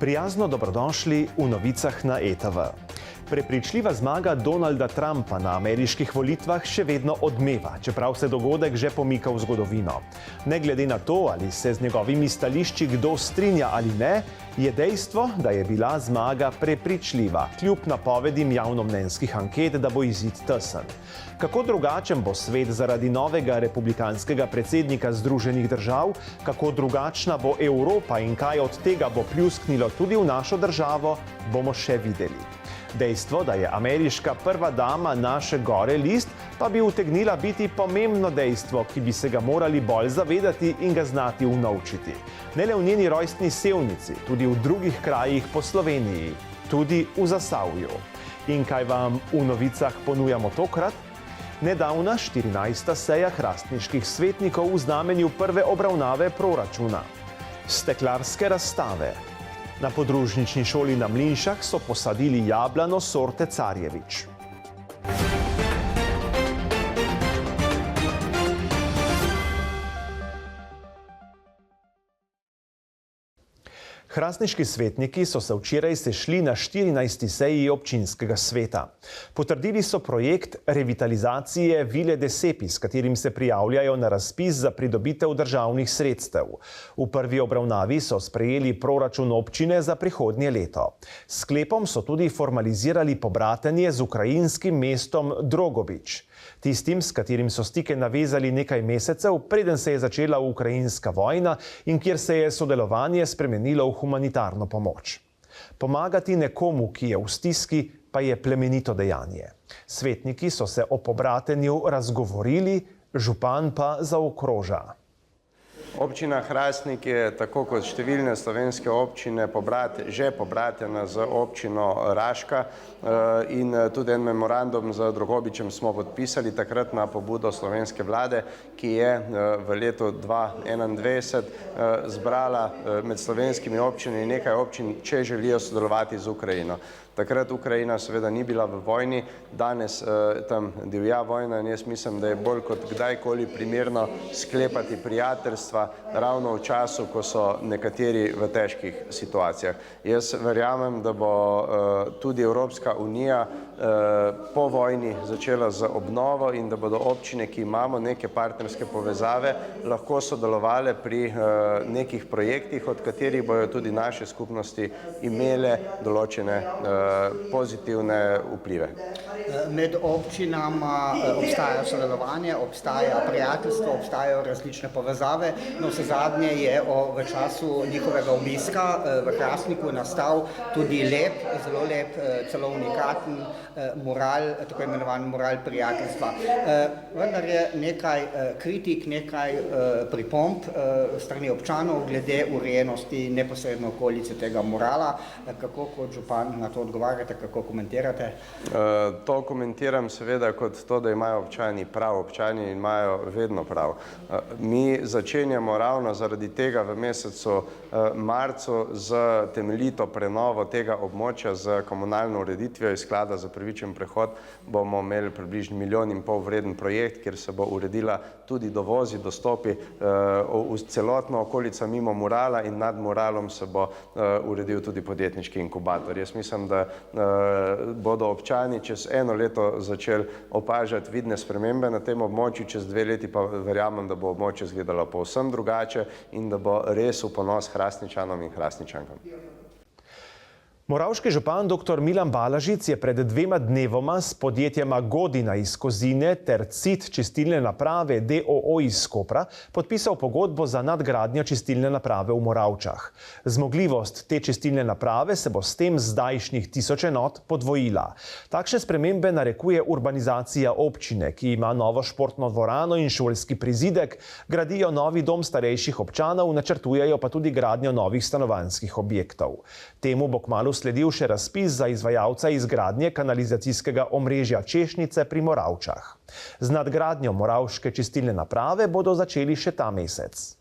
Prijazno dobrodošli v novicah na ETV. Prepričljiva zmaga Donalda Trumpa na ameriških volitvah še vedno odmeva, čeprav se dogodek že pomika v zgodovino. Ne glede na to, ali se z njegovimi stališči kdo strinja ali ne, je dejstvo, da je bila zmaga prepričljiva, kljub napovedim javnomnenjskih anket, da bo izid tesen. Kako drugačen bo svet zaradi novega republikanskega predsednika Združenih držav, kako drugačna bo Evropa in kaj od tega bo pljusknilo tudi v našo državo, bomo še videli. Dejstvo, da je ameriška prva dama naše gore list, pa bi utegnila biti pomembno dejstvo, ki bi se ga morali bolj zavedati in ga znati unovčiti. Ne le v njeni rojstni Sevnici, tudi v drugih krajih po Sloveniji, tudi v Zasavju. In kaj vam v novicah ponujamo tokrat? Nedavna 14. seja hrastniških svetnikov v znamenju prve obravnave proračuna. Steklarske razstave. Na podružnični šoli na Mlinšah so posadili jablano sorte Carjevič. Hrastniški svetniki so se včeraj sešli na 14. seji občinskega sveta. Potrdili so projekt revitalizacije Vile Desepi, s katerim se prijavljajo na razpis za pridobitev državnih sredstev. V prvi obravnavi so sprejeli proračun občine za prihodnje leto. S sklepom so tudi formalizirali pobratenje z ukrajinskim mestom Drogobič. Tistim, s katerim so stike navezali nekaj mesecev, preden se je začela ukrajinska vojna in kjer se je sodelovanje spremenilo v humanitarno pomoč. Pomagati nekomu, ki je v stiski, pa je plemenito dejanje. Svetniki so se o pobratenju razgovorili, župan pa zaokroža. Občina Hrastnik je, tako kot številne slovenske občine, že pobratena z občino Raška in tudi en memorandum z Drogobičem smo podpisali takrat na pobudo slovenske vlade, ki je v letu 2021 zbrala med slovenskimi občinami nekaj občin, če želijo sodelovati z Ukrajino. Takrat Ukrajina seveda ni bila v vojni, danes tam divja vojna in jaz mislim, da je bolj kot kdajkoli primerno sklepati prijateljstva ravno v času, ko so nekateri v težkih situacijah. Jaz verjamem, da bo tudi Evropska unija po vojni začela z obnovo in da bodo občine, ki imamo neke partnerske povezave, lahko sodelovale pri nekih projektih, od katerih bojo tudi naše skupnosti imele določene pozitivne vplive. Med občinama obstaja sodelovanje, obstaja prijateljstvo, obstajajo različne povezave. No, vse zadnje je v času njihovega obiska v Hrastniku nastal tudi zelo lep, celo unikaten mural, tako imenovan mural prijateljstva. Vendar je nekaj kritik, nekaj pripomb strani občanov glede urejenosti neposredno okolice tega murala. Kako kot župan na to odgovarjate, kako komentirate? To komentiram seveda kot to, da imajo občani prav, občani imajo vedno prav. Mi začenjamo ravno zaradi tega v mesecu marcu z temeljito prenovo tega območja z komunalno ureditvijo iz sklada za pravičen prehod. Bomo imeli približno 1,5 milijona vreden projekt, kjer se bo uredila tudi dovozi, dostopi v celotno okolico mimo murala in nad muralom se bo uredil tudi podjetniški inkubator. Jaz mislim, da bodo občani čez eno leto začeli opažati vidne spremembe na tem območju, čez 2 leti pa verjamem, da bo območje izgledalo povsem drugače in da bo res v ponos Hrastničanom in Hrastničankam. Moravški župan dr. Milan Balažic je pred 2 dnevoma s podjetjema Godina iz Kozine ter CIT čistilne naprave d.o.o. iz Kopra podpisal pogodbo za nadgradnjo čistilne naprave v Moravčah. Zmogljivost te čistilne naprave se bo s tem zdajšnjih 1000 enot podvojila. Takšne spremembe narekuje urbanizacija občine, ki ima novo športno dvorano in šolski prizidek, gradijo novi dom starejših občanov, načrtujejo pa tudi gradnjo novih stanovanjskih objektov. Temu bo kmalu sledil še razpis za izvajalca izgradnje kanalizacijskega omrežja Češnice pri Moravčah. Z nadgradnjo moravške čistilne naprave bodo začeli še ta mesec.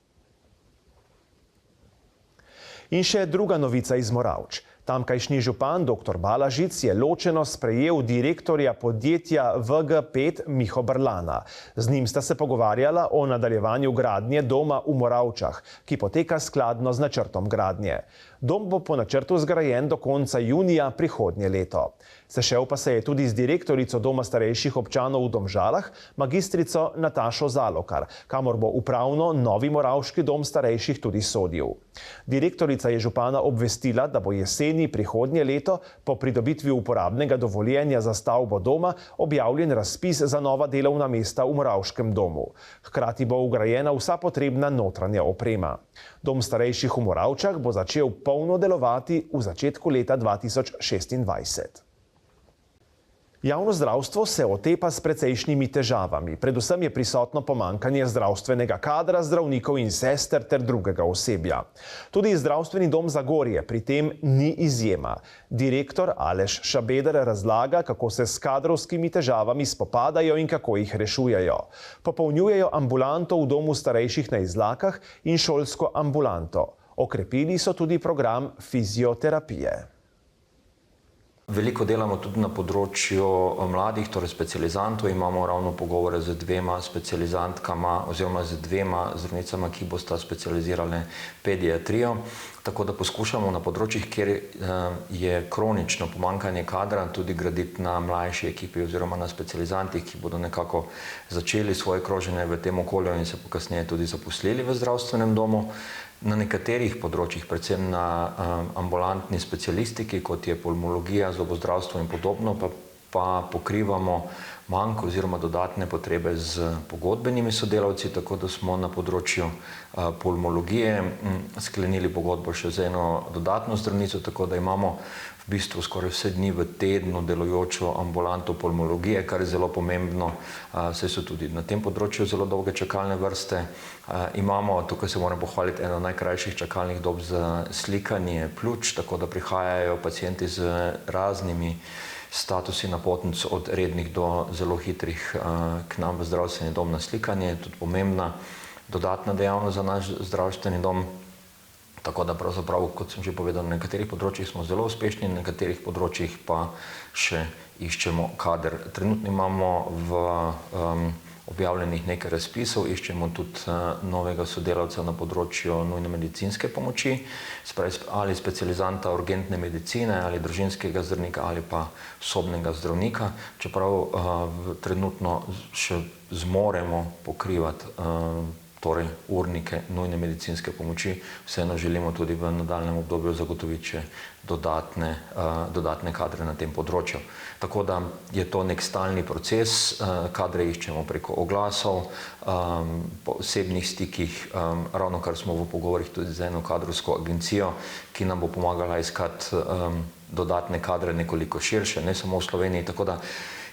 In še druga novica iz Moravč. Tamkajšnji župan dr. Balažic je ločeno sprejel direktorja podjetja VG5 Miho Brlana. Z njim sta se pogovarjala o nadaljevanju gradnje doma v Moravčah, ki poteka skladno z načrtom gradnje. Dom bo po načrtu zgrajen do konca junija prihodnje leto. Sešel pa se je tudi z direktorico Doma starejših občanov v Domžalah, magistrico Natašo Zalokar, kamor bo upravno novi moravški dom starejših tudi sodil. Direktorica je župana obvestila, da bo jeseni prihodnje leto po pridobitvi uporabnega dovoljenja za stavbo doma objavljen razpis za nova delovna mesta v moravškem domu. Hkrati bo vgrajena vsa potrebna notranja oprema. Dom starejših v Moravčah bo začel polno delovati v začetku leta 2026. Javno zdravstvo se otepa s precejšnjimi težavami. Predvsem je prisotno pomanjkanje zdravstvenega kadra, zdravnikov in sester ter drugega osebja. Tudi zdravstveni dom Zagorje pri tem ni izjema. Direktor Aleš Šabeder razlaga, kako se s kadrovskimi težavami spopadajo in kako jih rešujejo. Popolnjujejo ambulanto v domu starejših na Izlakah in šolsko ambulanto. Okrepili so tudi program fizioterapije. Veliko delamo tudi na področju mladih, torej specializantov. Imamo ravno pogovore z 2 specializantkama oziroma z 2 zdravnicama, ki bosta specializirale pediatrijo. Tako da poskušamo na področjih, kjer je kronično pomanjkanje kadra, tudi graditi na mlajši ekipi oziroma na specializantih, ki bodo nekako začeli svoje kroženje v tem okolju in se kasneje tudi zaposlili v zdravstvenem domu. Na nekaterih področjih, predvsem na ambulantni specialistiki, kot je pulmologija, zobozdravstvo in podobno, pa pokrivamo manjko oziroma dodatne potrebe z pogodbenimi sodelavci, tako da smo na področju pulmologije sklenili pogodbo še z eno dodatno zdravnico, tako da imamo v bistvu skoraj vse dni v tednu delujočo ambulanto pulmologije, kar je zelo pomembno, saj so tudi na tem področju zelo dolge čakalne vrste. Imamo, tukaj se moram pohvaliti, eno najkrajših čakalnih dob za slikanje pljuč, tako da prihajajo pacienti z raznimi statusi napotnic od rednih do zelo hitrih k nam v zdravstveni dom na slikanje. Je tudi pomembna dodatna dejavnost za naš zdravstveni dom. Tako da pravzaprav, kot sem že povedal, na nekaterih področjih smo zelo uspešni, na nekaterih področjih pa še iščemo kader. Trenutno imamo v objavljenih nekaj razpisov, iščemo tudi novega sodelavca na področju nujne medicinske pomoči, ali specializanta urgentne medicine, ali družinskega zdravnika, ali pa sobnega zdravnika, čeprav trenutno še zmoremo pokrivati torej urnike nujne medicinske pomoči, vseeno želimo tudi v nadaljnjem obdobju zagotoviti še dodatne kadre na tem področju. Tako da je to nek stalni proces, kadre iščemo preko oglasov, po osebnih stikih, ravno kar smo v pogovorih tudi z eno kadrovsko agencijo, ki nam bo pomagala iskati dodatne kadre nekoliko širše, ne samo v Sloveniji, tako da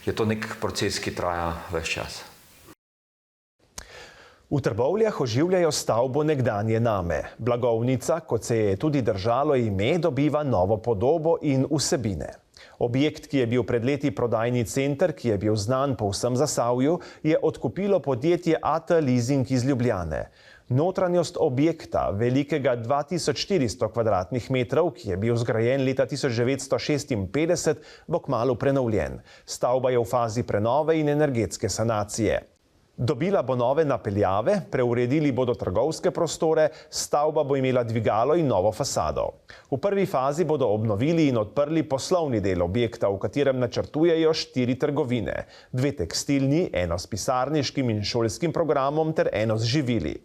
je to nek proces, ki traja ves čas. V Trbovljah oživljajo stavbo nekdanje Name. Blagovnica, kot se je tudi držalo ime, dobiva novo podobo in vsebine. Objekt, ki je bil pred leti prodajni center, ki je bil znan po vsem Zasavju, je odkupilo podjetje AT Leasing iz Ljubljane. Notranjost objekta, velikega 2400 kvadratnih metrov, ki je bil zgrajen leta 1956, bo kmalu prenovljen. Stavba je v fazi prenove in energetske sanacije. Dobila bo nove napeljave, preuredili bodo trgovske prostore, stavba bo imela dvigalo in novo fasado. V prvi fazi bodo obnovili in odprli poslovni del objekta, v katerem načrtujejo 4 trgovine, 2 tekstilni, eno s pisarniškim in šolskim programom ter eno z živili.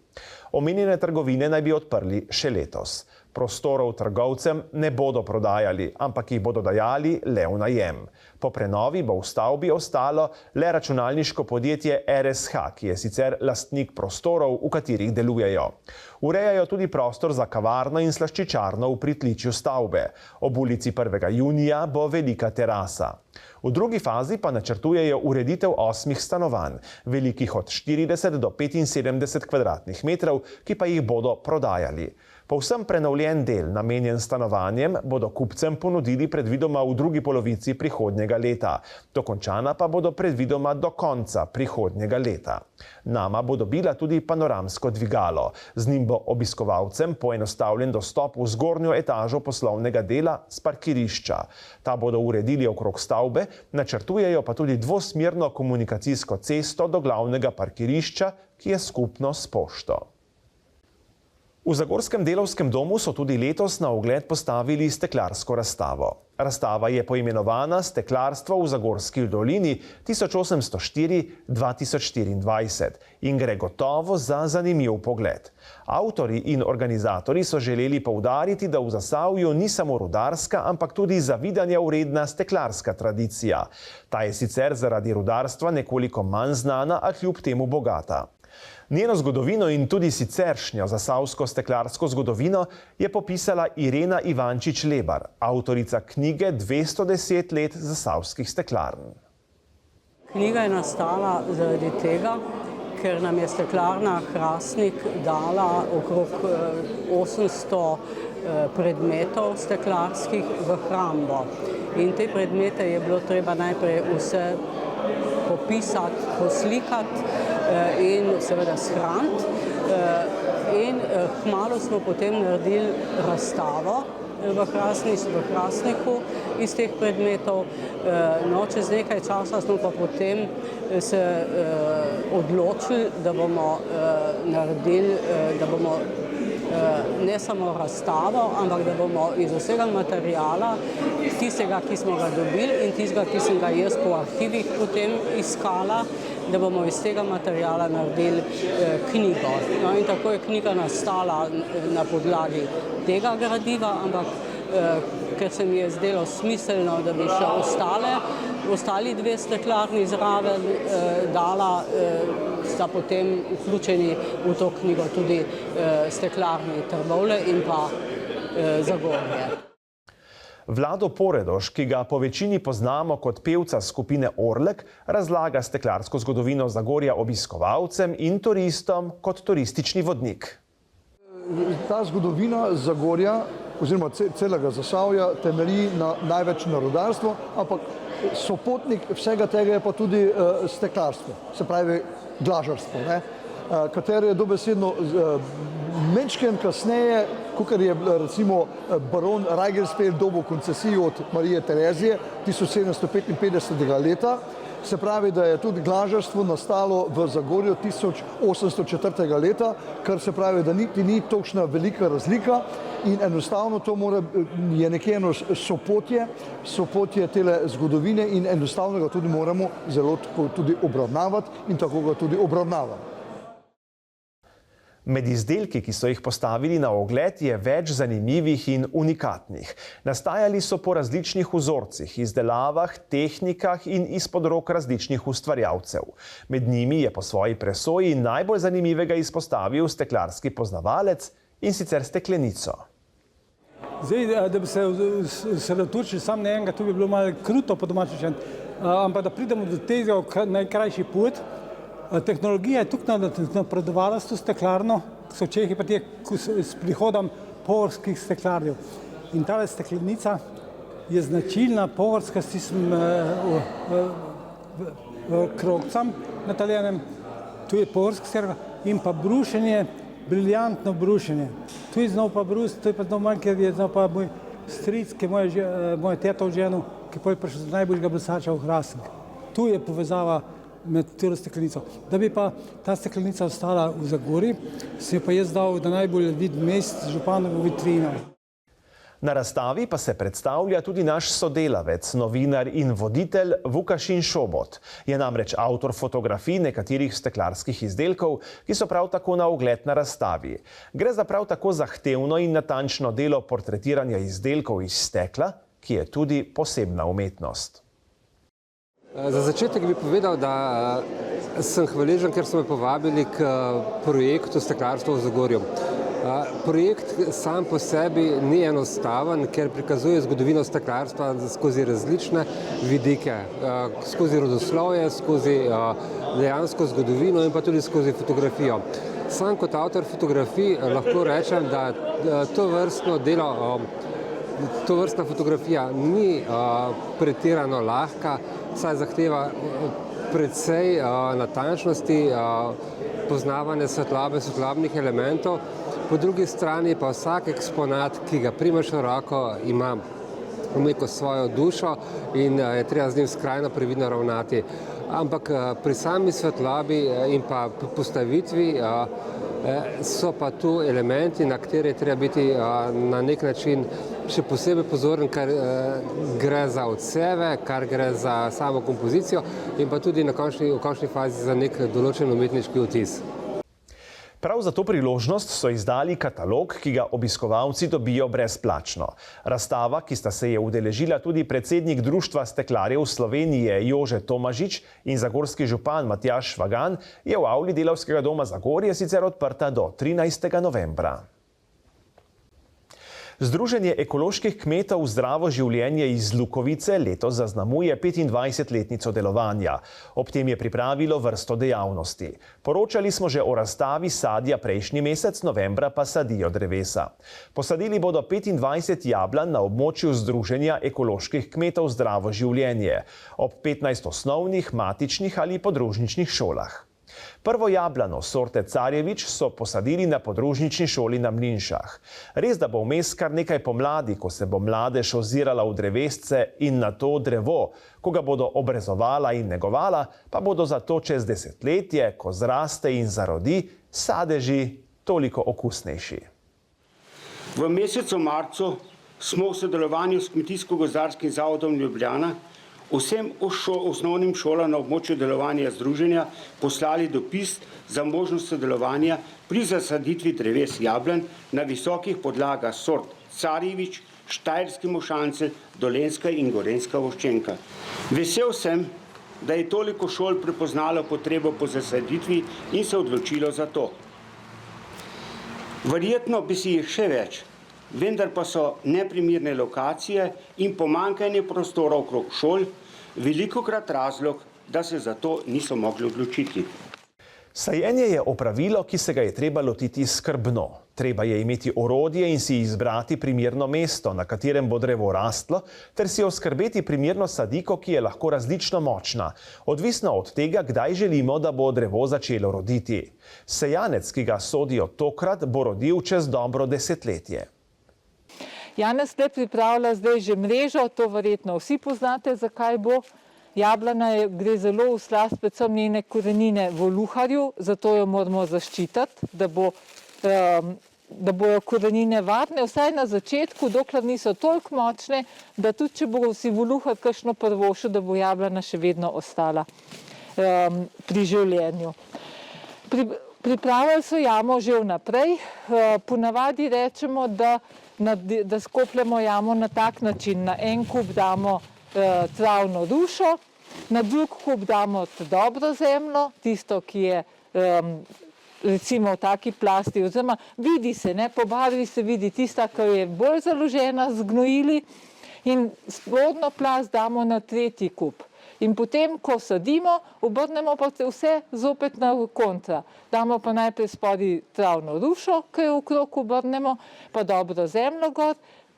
Omenjene trgovine naj bi odprli še letos. Prostorov trgovcem ne bodo prodajali, ampak jih bodo dajali le v najem. Po prenovi bo v stavbi ostalo le računalniško podjetje RSH, ki je sicer lastnik prostorov, v katerih delujejo. Urejajo tudi prostor za kavarno in slaščičarno v pritličju stavbe. Ob ulici 1. junija bo velika terasa. V drugi fazi pa načrtujejo ureditev 8 stanovanj, velikih od 40 do 75 kvadratnih metrov, ki pa jih bodo prodajali. Povsem prenovljen del, namenjen stanovanjem, bodo kupcem ponudili predvidoma v drugi polovici prihodnjega leta. Dokončana pa bodo predvidoma do konca prihodnjega leta. Nama bo dobila tudi panoramsko dvigalo. Z njim bo obiskovalcem poenostavljen dostop v zgornjo etažo poslovnega dela s parkirišča. Ta bodo uredili okrog stavbe, načrtujejo pa tudi dvosmerno komunikacijsko cesto do glavnega parkirišča, ki je skupno s pošto. V Zagorskem delavskem domu so tudi letos na ogled postavili steklarsko razstavo. Razstava je poimenovana Steklarstvo v Zagorski dolini 1804-2024 in gre gotovo za zanimiv pogled. Avtorji in organizatorji so želeli poudariti, da v Zasavju ni samo rudarska, ampak tudi zavidanja vredna steklarska tradicija. Ta je sicer zaradi rudarstva nekoliko manj znana, a kljub temu bogata. Njeno zgodovino in tudi siceršnjo zasavsko steklarsko zgodovino je popisala Irena Ivančič-Lebar, avtorica knjige 210 let zasavskih steklarn. Knjiga je nastala zaradi tega, ker nam je steklarna Hrastnik dala okrog 800 predmetov steklarskih v hrambo. In te predmete je bilo treba najprej vse popisati, poslikati in seveda shraniti. In kmalu smo potem naredili razstavo v Hrastniku iz teh predmetov. No, čez nekaj časa smo pa potem se odločili, da bomo naredili, da bomo ne samo razstavo, ampak da bomo iz vsega materijala, tistega, ki smo ga dobili in tistega, ki sem ga jaz po arhivih potem iskala, da bomo iz tega materijala naredili knjigo. No, in tako je knjiga nastala na podlagi tega gradiva, ampak ker se mi je zdelo smiselno, da bi še ostali dve steklarni zraven dala, sta potem vključeni v to knjigo tudi steklarni Trbovlje in pa Zagorje. Vlado Poredoš, ki ga po večini poznamo kot pevca skupine Orlek, razlaga steklarsko zgodovino Zagorja obiskovalcem in turistom kot turistični vodnik. Ta zgodovina Zagorja oziroma celega Zasavja temelji največ na rudarstvu, ampak sopotnik vsega tega je pa tudi steklarstvo, se pravi glažarstvo, katero je dobesedno menčkem kasneje, kakor je recimo baron Reigersfeld dobil koncesijo od Marije Terezije 1755. leta. Se pravi, da je tudi glažarstvo nastalo v Zagorju 1804. leta, kar se pravi, da niti ni točna velika razlika in enostavno to je nekje eno sopotje tele zgodovine in enostavno ga tudi moramo zelo tudi obravnavati in tako ga tudi obravnavamo. Med izdelki, ki so jih postavili na ogled, je več zanimivih in unikatnih. Nastajali so po različnih vzorcih, izdelavah, tehnikah in izpod rok različnih ustvarjalcev. Med njimi je po svoji presoji najbolj zanimivega izpostavil steklarski poznavalec, in sicer steklenico. Zdaj, da bi se osredotočili samo na enega, to bi bilo malo kruto po domače rečeno, ampak da pridemo do tega najkrajši pot. Tehnologija je tukaj napredovala s to steklarno, so Čehi pa s prihodom pohorskih steklarjev. In tale steklenica je značilna pohorska s tistim krogcem nataljenem, tu je pohorska steklarka in pa brušenje, briljantno brušenje. Tu je znal pa brus, to je pa znal manj, ker je znal pa moj stric, ki je moja teta v ženu, ki je prišel z najboljšega brusača v Hrastnik. Tu je povezava med telo steklenico. Da bi pa ta steklenica ostala v Zagorju, se je pa jaz dal, da najbolj vidi mest županovo vitrino. Na razstavi pa se predstavlja tudi naš sodelavec, novinar in voditelj Vukašin Šobot. Je namreč avtor fotografij nekaterih steklarskih izdelkov, ki so prav tako na ogled na razstavi. Gre za prav tako zahtevno in natančno delo portretiranja izdelkov iz stekla, ki je tudi posebna umetnost. Za začetek bi povedal, da sem hvaležen, ker so me povabili k projektu Steklarstvo v Zagorju. Projekt sam po sebi ni enostaven, ker prikazuje zgodovino steklarstva skozi različne vidike, skozi rodoslovje, skozi dejansko zgodovino in pa tudi skozi fotografijo. Sam kot avtor fotografij lahko rečem, da to vrstno delo, to vrstna fotografija ni pretirano lahka, saj zahteva precej natančnosti, poznavanje svetlobe, svetlobnih elementov. Po drugi strani pa vsak eksponat, ki ga primeš v roko, ima neko svojo dušo in je treba z njim skrajno previdno ravnati. Ampak pri sami svetlobi in pa postavitvi so pa tu elementi, na katere je treba biti na nek način še posebej pozoren, ker gre za odseve, kar gre za samo kompozicijo in pa tudi v končni fazi za nek določen umetniški vtis. Prav za to priložnost so izdali katalog, ki ga obiskovalci dobijo brezplačno. Razstava, ki sta se je udeležila tudi predsednik Društva steklarjev Slovenije Jože Tomažič in zagorski župan Matjaž Švagan, je v avli Delavskega doma Zagorje sicer odprta do 13. novembra. Združenje ekoloških kmetov Zdravo življenje iz Lukovice letos zaznamuje 25-letnico delovanja. Ob tem je pripravilo vrsto dejavnosti. Poročali smo že o razstavi sadja prejšnji mesec, novembra pa sadijo drevesa. Posadili bodo 25 jablan na območju Združenja ekoloških kmetov Zdravo življenje ob 15 osnovnih, matičnih ali podružničnih šolah. Prvo jablano sorte Carjevič so posadili na podružnični šoli na Mlinšah. Res, da bo vmes kar nekaj pomladi, ko se bo mladež ozirala v drevesce in na to drevo, ko ga bodo obrezovala in negovala, pa bodo zato čez desetletje, ko zraste in zarodi, sadeži toliko okusnejši. V mesecu marcu smo v sodelovanju s Kmetijsko-gozdarskim zavodom Ljubljana vsem osnovnim šolam na območju delovanja združenja poslali dopis za možnost sodelovanja pri zasaditvi dreves jablan na visokih podlagah sort Carjevič, Štajerski mošancelj, Dolenjska in Gorenjska voščenka. Vesel sem, da je toliko šol prepoznalo potrebo po zasaditvi in se odločilo za to. Verjetno bi si jih še več, vendar pa so neprimerne lokacije in pomanjkanje prostora okrog šol velikokrat razlog, da se za to niso mogli odločiti. Sajenje je opravilo, ki se ga je treba lotiti skrbno. Treba je imeti orodje in si izbrati primerno mesto, na katerem bo drevo rastlo, ter si oskrbeti primerno sadiko, ki je lahko različno močna, odvisno od tega, kdaj želimo, da bo drevo začelo roditi. Sejanec, ki ga sodijo tokrat, bo rodil čez dobro desetletje. Janez le pripravlja zdaj že mrežo, to verjetno vsi poznate, zakaj bo. Jablana gre zelo v slast, predvsem njene korenine v luharju, zato jo moramo zaščititi, da bojo korenine varne, vsaj na začetku, dokler niso toliko močne, da tudi če bo si v luhar kakšno prvošel, da bo jablana še vedno ostala pri življenju. Pripravili so jamo že vnaprej, ponavadi rečemo, da skopljamo jamo na tak način. Na en kup damo travno rušo, na drug kup damo dobro zemljo, tisto, ki je recimo v taki plasti, oziroma vidi se, po barvi se vidi tista, ki je bolj založena z gnojili, in spodnjo plast damo na tretji kup. In potem, ko sadimo, obrnemo pa vse zopet na kontra. Damo pa najprej spodaj travno rušo, ki jo okrog obrnemo, pa dobro zemljo gor,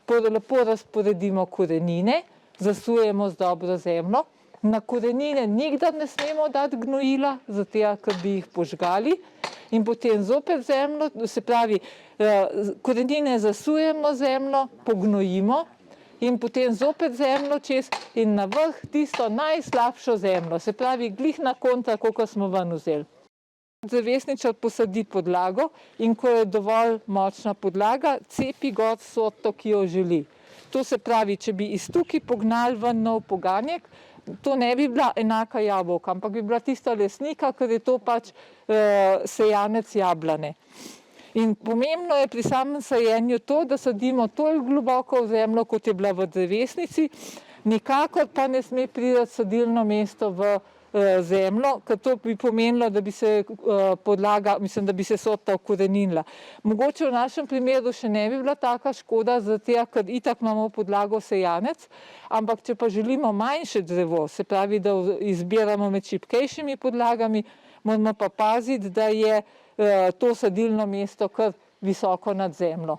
lepo razporedimo korenine, zasujemo z dobro zemljo. Na korenine nikdar ne smemo dati gnojila, zato ker bi jih požgali. In potem zopet zemljo, se pravi, korenine zasujemo zemljo, pognojimo, in potem zopet zemljo čez in na vrh tisto najslabšo zemljo, se pravi glih na kontra, koliko smo ven vzeli. Drevesničar posadi podlago in ko je dovolj močna podlaga, cepi gor sorto, ki jo želi. To se pravi, če bi iz tukaj pognali ven nov poganjek, to ne bi bila enaka jabolka, ampak bi bila tista lesnika, ker je to pač sejanec jablane. In pomembno je pri samem sajenju to, da sadimo toliko globoko v zemljo, kot je bila v drevesnici, nikakor pa ne sme priti sadilno mesto v zemljo, ker to bi pomenilo, da bi se da bi se sorta ukoreninila. Mogoče v našem primeru še ne bi bila taka škoda, zato ker itak imamo podlago sejanec, ampak če pa želimo manjše drevo, se pravi, da izbiramo med šibkejšimi podlagami, moramo pa paziti, da je to sadilno mesto kar visoko nad zemljo.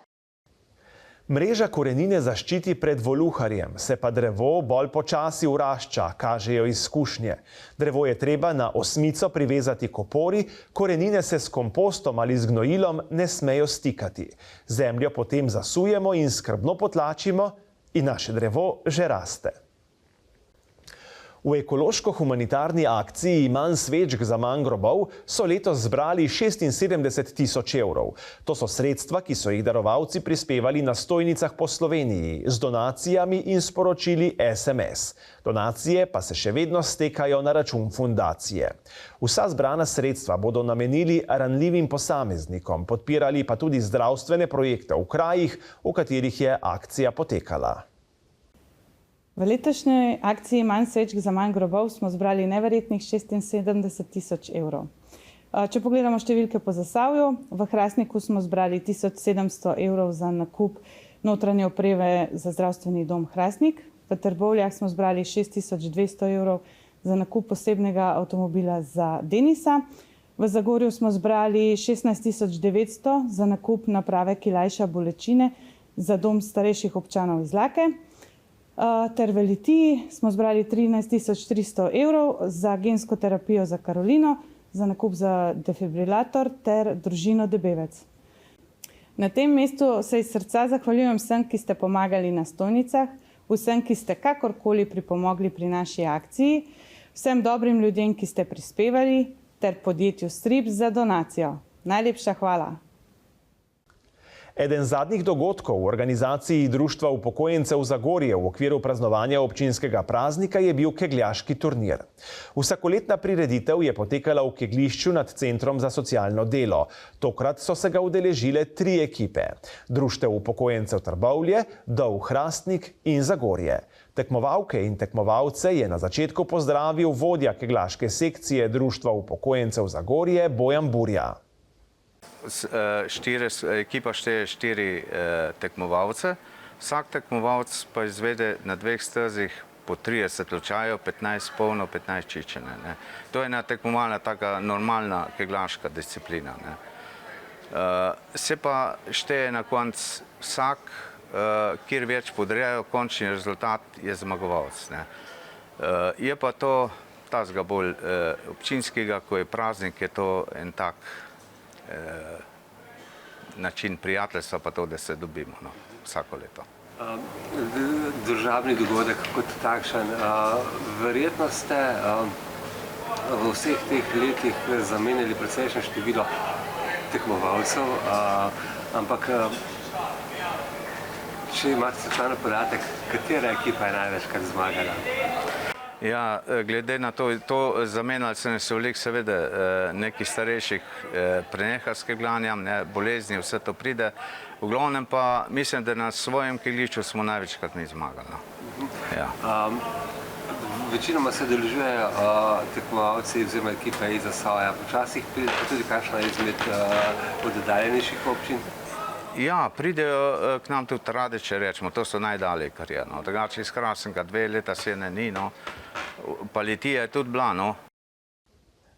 Mreža korenine zaščiti pred voluharjem, se pa drevo bolj počasi urašča, kažejo izkušnje. Drevo je treba na osmico privezati k opori, korenine se s kompostom ali z gnojilom ne smejo stikati. Zemljo potem zasujemo in skrbno potlačimo in naše drevo že raste. V ekološko-humanitarni akciji Manj svečk za manj grobov so letos zbrali 76 tisoč evrov. To so sredstva, ki so jih darovalci prispevali na stojnicah po Sloveniji z donacijami in sporočili SMS. Donacije pa se še vedno stekajo na račun fundacije. Vsa zbrana sredstva bodo namenili ranljivim posameznikom, podpirali pa tudi zdravstvene projekte v krajih, v katerih je akcija potekala. V letošnji akciji Manj svečk za manj grobov smo zbrali neverjetnih 76 tisoč evrov. Če pogledamo številke po Zasavju, v Hrastniku smo zbrali 1700 evrov za nakup notranje opreme za zdravstveni dom Hrastnik, v Trbovljah smo zbrali 6200 evrov za nakup posebnega avtomobila za Denisa, v Zagorju smo zbrali 16900 za nakup naprave, ki lajša bolečine za dom starejših občanov iz Lake. Ter v Litiji smo zbrali 13 300 evrov za gensko terapijo za Karolino, za nakup za defibrilator ter družino Debevec. Na tem mestu se iz srca zahvaljujem vsem, ki ste pomagali na stojnicah, vsem, ki ste kakorkoli pripomogli pri naši akciji, vsem dobrim ljudem, ki ste prispevali, ter podjetju Strip za donacijo. Najlepša hvala. Eden zadnjih dogodkov v organizaciji Društva upokojencev Zagorje v okviru praznovanja občinskega praznika je bil kegljaški turnir. Vsakoletna prireditev je potekala v kegljišču nad Centrom za socialno delo. Tokrat so se ga udeležile 3 ekipe. Društev upokojencev Trbovlje, Dol Hrastnik in Zagorje. Tekmovalke in tekmovalce je na začetku pozdravil vodja kegljaške sekcije Društva upokojencev Zagorje Bojan Burja. Ekipa šteje 4 tekmovalce. Vsak tekmovalec pa izvede na 2 stezih po 30 lučajev, 15 polno, 15 čičene. To je ena tekmovalna, taka normalna kegljaška disciplina. Se pa šteje na koncu vsak, kjer več podrejajo, končni rezultat je zmagovalec. Je pa to tazga bolj občinskega, ko je praznik, je to en tak način prijateljstva, pa to, da se dobimo vsako leto. Državni dogodek kot takšen. Verjetno ste v vseh teh letih zamenjali precejšnje število tekmovalcev, ampak če imate točen podatek, katera ekipa je največkrat zmagala? Ja, glede na to zamenjali se nas veliko, seveda nekih starejših preneha s kegljanjem, bolezni, vse to pride. V glavnem pa mislim, da na svojem kegljišču smo največkrat mi zmagali. Večinoma se udeležujejo tekmovalci oziroma ekipe iz Zasavja. Počasih pride tudi kakšna izmed oddaljenejših občin? Ja, pridejo k nam tudi Radeče, rečemo, to so najdalje, kar je. Drugače iz Hrastnika 2 leta sene ni, pa Litija je tudi bila.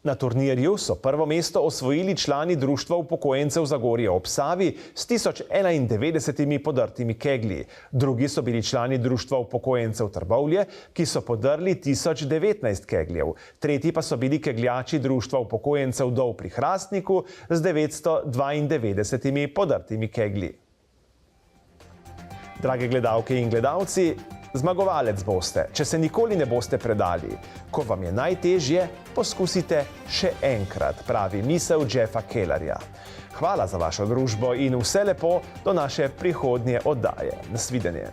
Na turnirju so prvo mesto osvojili člani Društva upokojencev Zagorje ob Savi s 1091 podrtimi keglji. Drugi so bili člani Društva upokojencev Trbovlje, ki so podrli 1019 kegljev. Tretji pa so bili kegljači Društva upokojencev Dol pri Hrastniku z 992 podrtimi keglji. Drage gledalke in gledalci, zmagovalec boste, če se nikoli ne boste predali. Ko vam je najtežje, poskusite še enkrat, pravi misel Jeffa Kellerja. Hvala za vašo družbo in vse lepo do naše prihodnje oddaje. Nasvidenje.